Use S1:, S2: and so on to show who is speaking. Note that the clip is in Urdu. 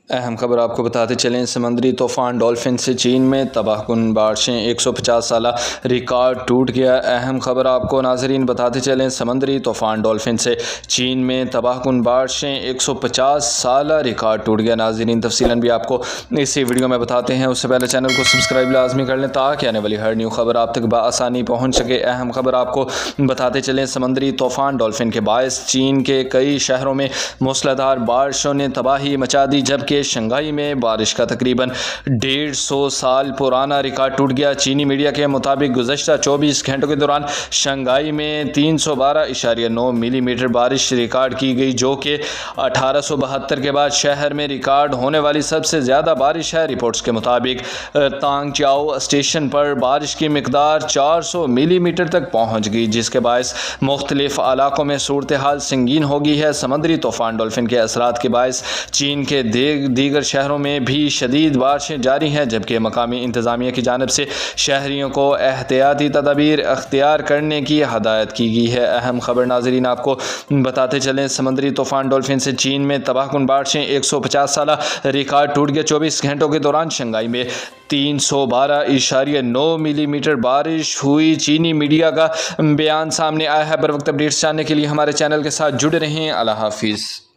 S1: اہم خبر آپ کو بتاتے چلیں، سمندری طوفان ڈولفن سے چین میں تباہ کن بارشیں، 150 سالہ ریکارڈ ٹوٹ گیا۔ اہم خبر آپ کو ناظرین بتاتے چلیں، سمندری طوفان ڈولفن سے چین میں تباہ کن بارشیں، 150 سالہ ریکارڈ ٹوٹ گیا۔ ناظرین تفصیلاً بھی آپ کو اسی ویڈیو میں بتاتے ہیں، اس سے پہلے چینل کو سبسکرائب لازمی کر لیں تاکہ آنے والی ہر نیو خبر آپ تک بآسانی پہنچ سکے۔ اہم خبر آپ کو بتاتے چلیں، سمندری طوفان ڈولفن کے باعث چین کے کئی شہروں میں موسلادھار بارشوں نے تباہی مچا دی، جبکہ شنگھائی میں بارش کا تقریباً 150 سال پرانا ریکارڈ ٹوٹ گیا۔ چینی میڈیا کے مطابق گزشتہ 24 گھنٹوں کے دوران شنگھائی میں 312.9 ملی میٹر بارش ریکارڈ کی گئی، جو کہ 1872 کے بعد شہر میں ریکارڈ ہونے والی سب سے زیادہ بارش ہے۔ رپورٹس کے مطابق تانگ چاؤ اسٹیشن پر بارش کی مقدار 400 ملی میٹر تک پہنچ گئی، جس کے باعث مختلف علاقوں میں صورتحال سنگین ہو گئی ہے۔ سمندری طوفان ڈولفن کے اثرات کے باعث چین کے دیگر شہروں میں بھی شدید بارشیں جاری ہیں، جبکہ مقامی انتظامیہ کی جانب سے شہریوں کو احتیاطی تدابیر اختیار کرنے کی ہدایت کی گئی ہے۔ اہم خبر ناظرین آپ کو بتاتے چلیں، سمندری طوفان ڈولفن سے چین میں تباہ کن بارشیں، 150 سالہ ریکارڈ ٹوٹ گیا۔ 24 گھنٹوں کے دوران شنگھائی میں 312.9 ملی میٹر بارش ہوئی۔ چینی میڈیا کا بیان سامنے آیا ہے۔ بر وقت اپڈیٹس جاننے کے لیے ہمارے چینل کے ساتھ جڑے رہیں۔ اللہ حافظ۔